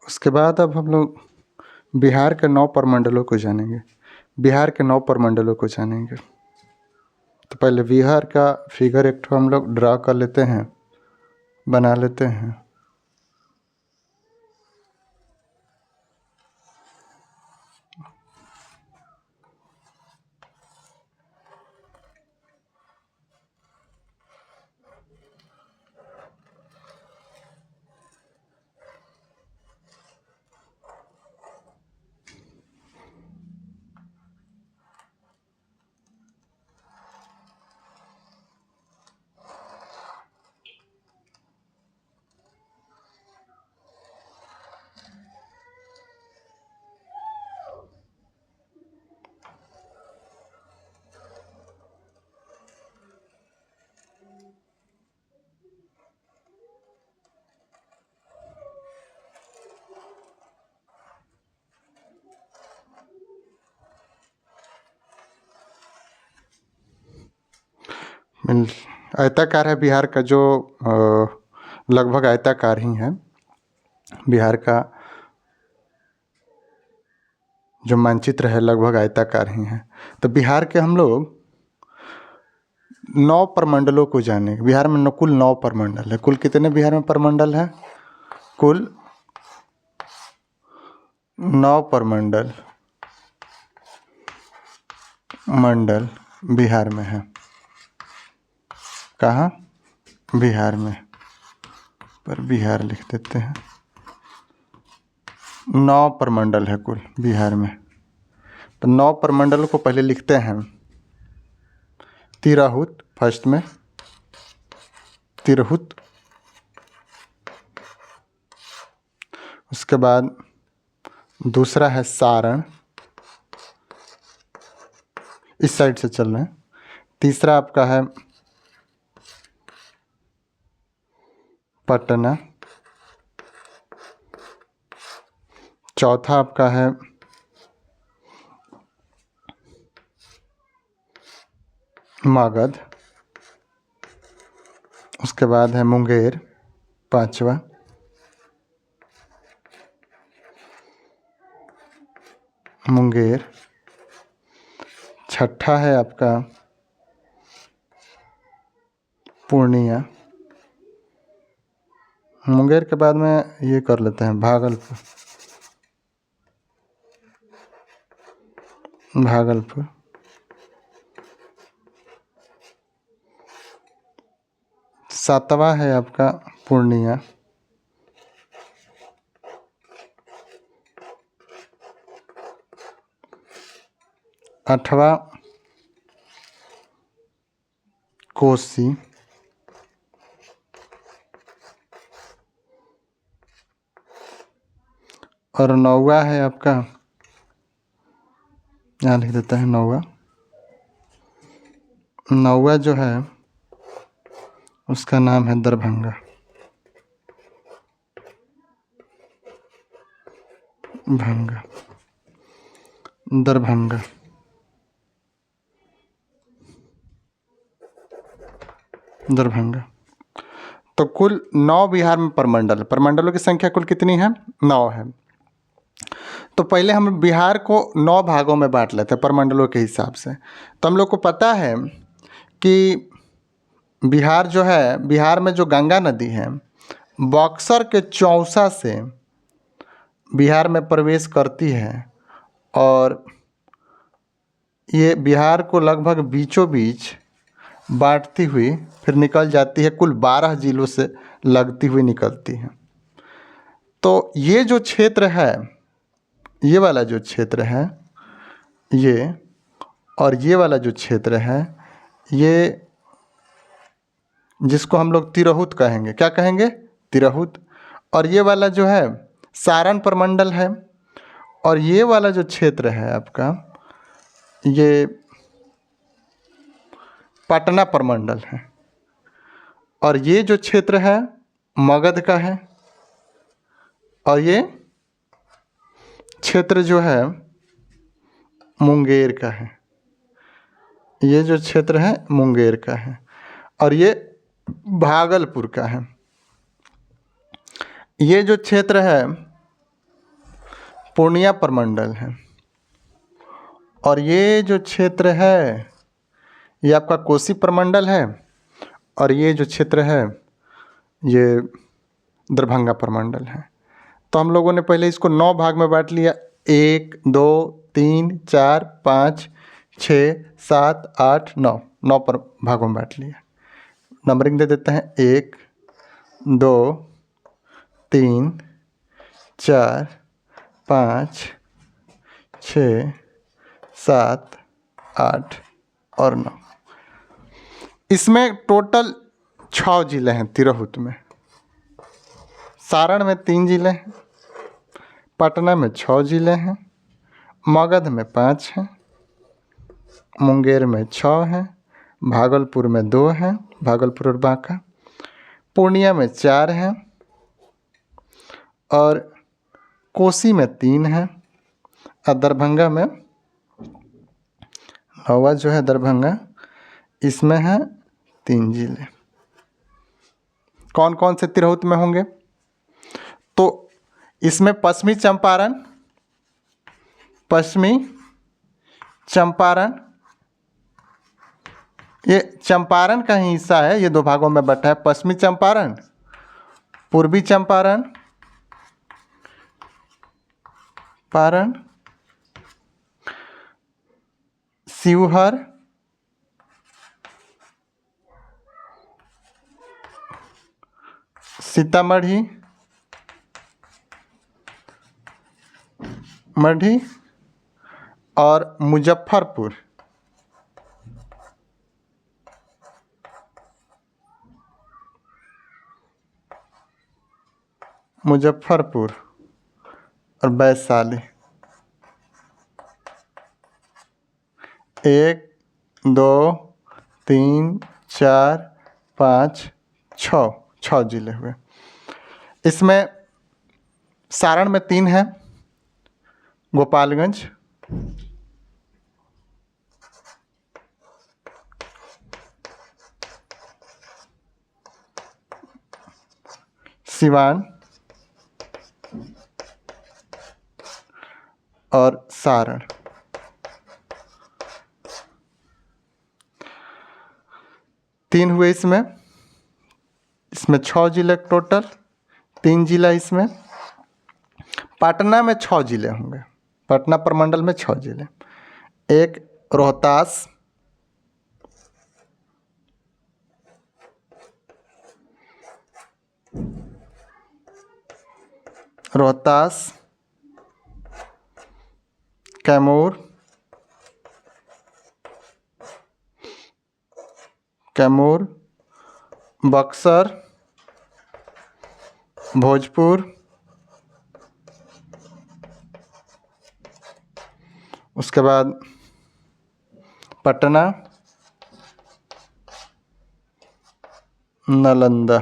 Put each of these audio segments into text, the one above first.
उसके बाद अब हम लोग बिहार के 9 प्रमंडलों को जानेंगे। बिहार के 9 प्रमंडलों को जानेंगे। तो पहले बिहार का फिगर एक ठो हम लोग ड्रा कर लेते हैं, बना लेते हैं। आयताकार है बिहार का, जो लगभग आयताकार ही है। बिहार का जो मानचित्र है लगभग आयताकार ही है। तो बिहार के हम लोग 9 प्रमंडलों को जानेंगे। बिहार में कुल 9 प्रमंडल है। कुल कितने बिहार में प्रमंडल है? कुल 9 प्रमंडल बिहार में है। कहाँ? बिहार में। पर बिहार लिख देते हैं। 9 प्रमंडल है कुल बिहार में। तो 9 प्रमंडल को पहले लिखते हैं। तिरहुत फर्स्ट में, तिरहुत। उसके बाद दूसरा है सारण, इस साइड से चल रहे हैं। तीसरा आपका है पटना। चौथा आपका है मगध। उसके बाद है मुंगेर, पांचवा। मुंगेर। छठा है आपका पूर्णिया। मुंगेर के बाद में ये कर लेते हैं भागलपुर। भागलपुर। सातवां है आपका पूर्णिया। आठवां कोसी। और 9वां है आपका, यहाँ लिख देता है 9वां। 9वां जो है उसका नाम है दरभंगा। दरभंगा। दरभंगा। तो कुल 9 बिहार में प्रमंडल। प्रमंडलों की संख्या कुल कितनी है? 9 है। तो पहले हम बिहार को 9 भागों में बांट लेते हैं प्रमंडलों के हिसाब से। तो हम लोग को पता है कि बिहार जो है, बिहार में जो गंगा नदी है बक्सर के चौसा से बिहार में प्रवेश करती है और ये बिहार को लगभग बीचों बीच बांटती हुई फिर निकल जाती है। कुल 12 जिलों से लगती हुई निकलती है। तो ये जो क्षेत्र है, ये वाला जो क्षेत्र है ये, और ये वाला जो क्षेत्र है ये, जिसको हम लोग तिरहुत कहेंगे। क्या कहेंगे? तिरहुत। और ये वाला जो है सारण प्रमंडल है। और ये वाला जो क्षेत्र है आपका, ये पटना प्रमंडल है। और ये जो क्षेत्र है मगध का है। और ये क्षेत्र जो है मुंगेर का है। ये जो क्षेत्र है मुंगेर का है। और ये भागलपुर का है। ये जो क्षेत्र है पूर्णिया प्रमंडल है। और ये जो क्षेत्र है ये आपका कोसी प्रमंडल है, और ये जो क्षेत्र है ये दरभंगा प्रमंडल है। तो हम लोगों ने पहले इसको 9 भाग में बांट लिया, 1 2 3 4 5 6 7 8 9, 9 भागों में बांट लिया। नंबरिंग दे देते हैं 1 2 3 4 5 6 7 8 और 9। इसमें टोटल 6 जिले हैं तिरहुत में। सारण में 3 जिले हैं, पटना में 6 जिले हैं, मगध में 5 हैं, मुंगेर में 6 हैं, भागलपुर में 2 हैं, भागलपुर और बांका, पूर्णिया में 4 हैं, और कोसी में 3 हैं, और दरभंगा में 9वां जो है दरभंगा, इसमें है 3 जिले। कौन कौन से तिरहुत में होंगे? तो इसमें पश्चिमी चंपारण, ये चंपारण का ही हिस्सा है, ये 2 भागों में बटा है। पश्चिमी चंपारण, पूर्वी चंपारण, शिवहर, सीतामढ़ी और मुजफ्फरपुर। और वैशाली। 1 2 3 4 5 6 जिले हुए। इसमें सारण में 3 हैं, गोपालगंज, सिवान और सारण। तीन हुए इसमें 6 जिले टोटल, 3 जिला इसमें। पटना में 6 जिले होंगे, पटना प्रमंडल में 6 जिले। 1 रोहतास, कैमूर, बक्सर, भोजपुर, उसके बाद पटना, नालंदा।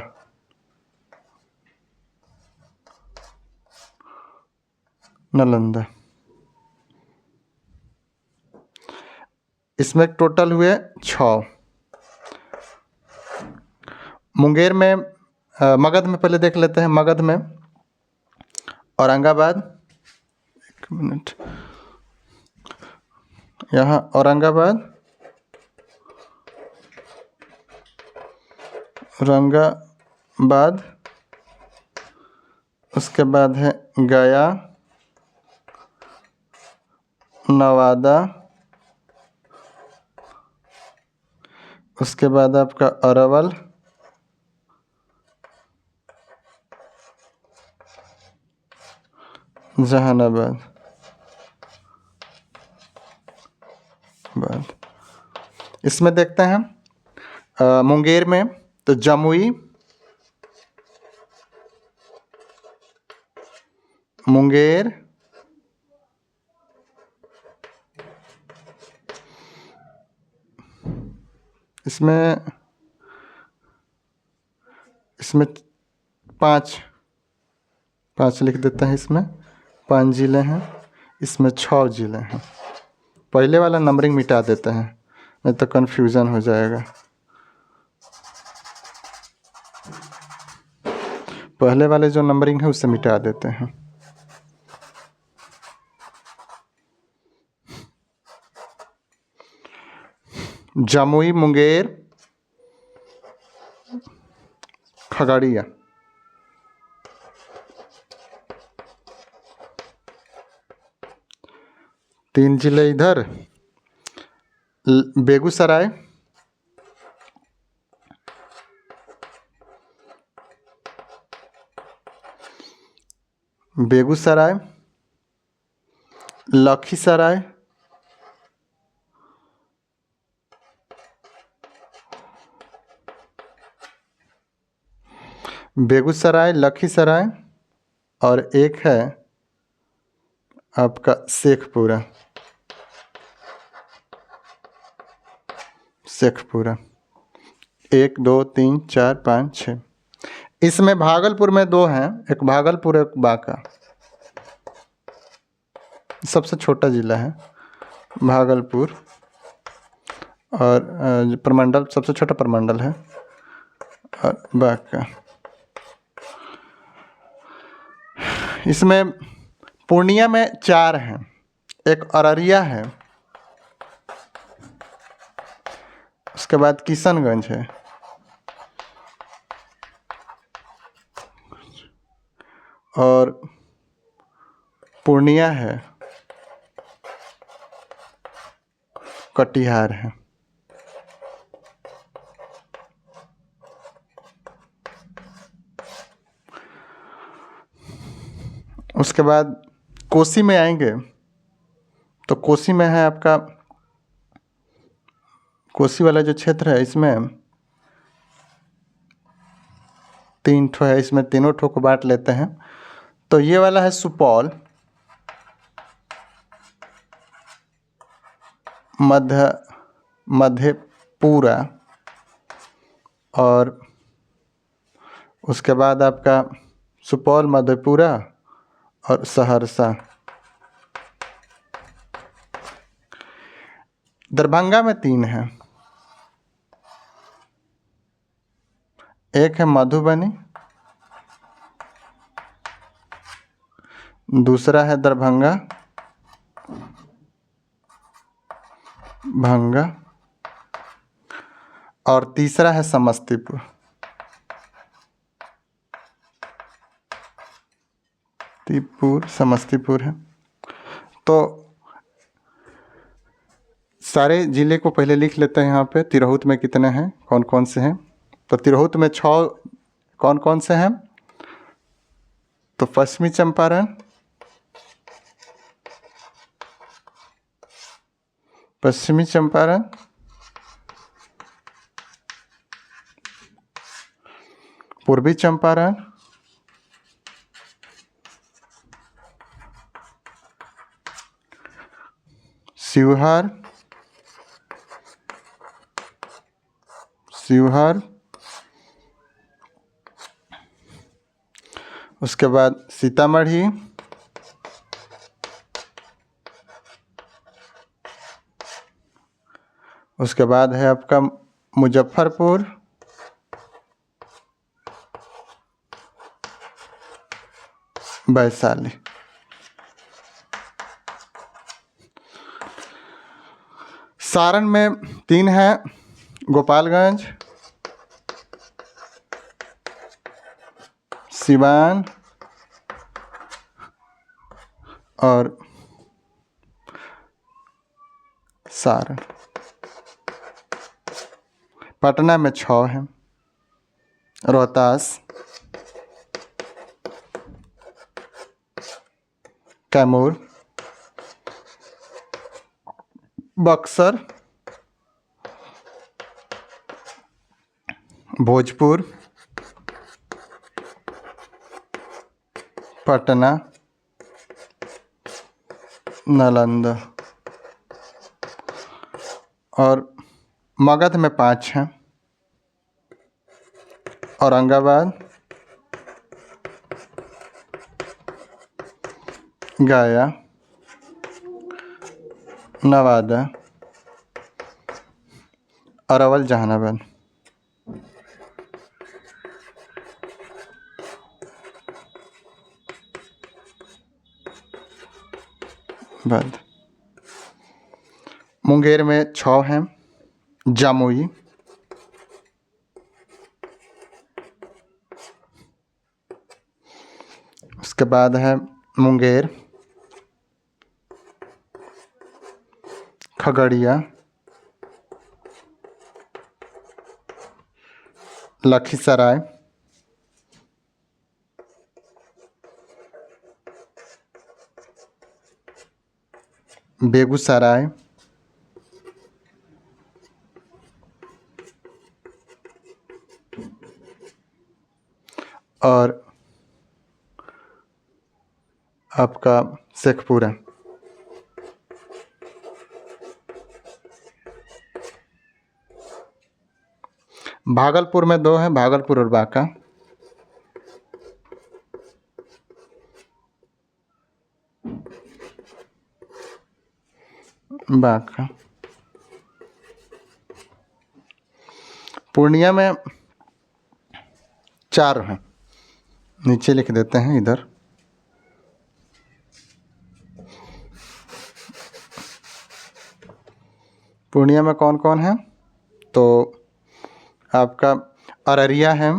इसमें टोटल हुए 6। मुंगेर में मगध में पहले देख लेते हैं। मगध में औरंगाबाद, 1 मिनट, यहाँ औरंगाबाद, उसके बाद है गया, नवादा, उसके बाद आपका अरवल, जहानाबाद। इसमें देखते हैं मुंगेर में तो जमुई, मुंगेर, इसमें 5 लिख देते हैं। इसमें 5 जिले हैं, इसमें 6 जिले हैं। पहले वाला नंबरिंग मिटा देते हैं, नहीं तो कन्फ्यूज़न हो जाएगा। पहले वाले जो नंबरिंग है उससे मिटा देते हैं। जमुई, मुंगेर, खगड़िया। तीन जिले इधर, बेगूसराय, बेगूसराय, लखीसराय, बेगूसराय, लखीसराय, और एक है आपका शेखपुरा। शेखपुरा 1 2 3 4 5 6। इसमें भागलपुर में 2 हैं, एक भागलपुर एक बांका। सबसे छोटा जिला है भागलपुर, और प्रमंडल सबसे छोटा प्रमंडल है, और बांका। इसमें पूर्णिया में 4 हैं, एक अररिया है, उसके बाद किशनगंज है, और पूर्णिया है, कटिहार है। उसके बाद कोसी में आएंगे तो कोसी में है आपका, कोसी वाला जो क्षेत्र है इसमें 3 ठो है, इसमें तीनों ठो को बांट लेते हैं। तो ये वाला है सुपौल, मधेपुरा, और उसके बाद आपका सुपौल, मधेपुरा और सहरसा। दरभंगा में 3 है, एक है मधुबनी, दूसरा है दरभंगा भंगा, और तीसरा है समस्तीपुर। समस्तीपुर है। तो सारे ज़िले को पहले लिख लेते हैं यहाँ पे। तिरहुत में कितने हैं, कौन कौन से हैं। तो तिरहुत में 6 कौन कौन से हैं। तो पश्चिमी चंपारण, पूर्वी चंपारण, शिवहर, उसके बाद सीतामढ़ी, उसके बाद है आपका मुजफ्फरपुर, वैशाली। सारण में 3 है, गोपालगंज, सिवान और सारण। पटना में 6 है, रोहतास, कैमूर, बक्सर, भोजपुर, पटना, नालंदा, और मगध में 5 हैं, औरंगाबाद, गया, नवादा, अरवल, जहानाबाद। मुंगेर में 6 हैं, जमुई, उसके बाद है मुंगेर, खगड़िया, लखीसराय, बेगूसराय, और आपका शेखपुरा। भागलपुर में 2 है, भागलपुर और बांका। बांका। पूर्णिया में 4 हैं, नीचे लिख देते हैं इधर। पूर्णिया में कौन कौन है? तो आपका अररिया है,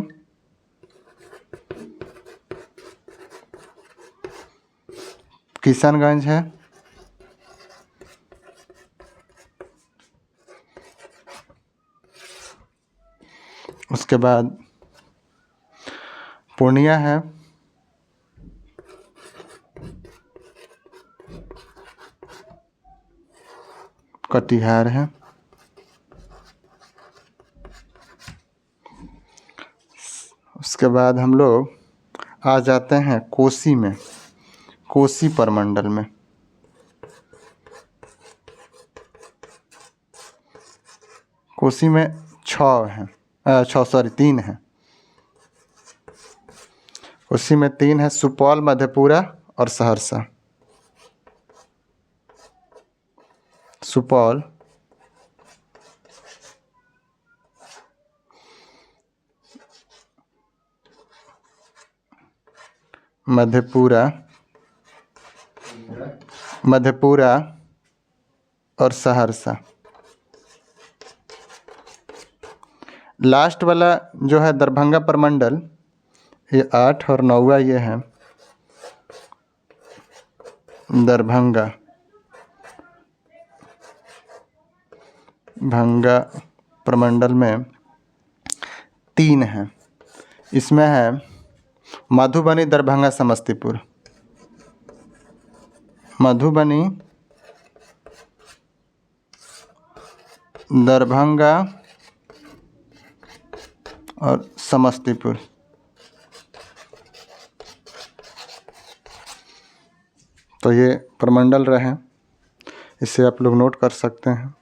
किशनगंज है, उसके बाद पूर्णिया है, कटिहार है, उसके बाद हम लोग आ जाते हैं कोसी में, कोसी प्रमंडल में। कोसी में 6 हैं, 3 हैं। कोसी में 3 है, सुपौल, मधेपुरा और सहरसा। सुपौल, मधेपुरा और सहरसा। लास्ट वाला जो है दरभंगा प्रमंडल, ये 8 और 9वां ये है दरभंगा प्रमंडल में 3 है। इसमें है मधुबनी, दरभंगा, समस्तीपुर। मधुबनी, दरभंगा और समस्तीपुर। तो ये प्रमंडल रहे, इसे आप लोग नोट कर सकते हैं।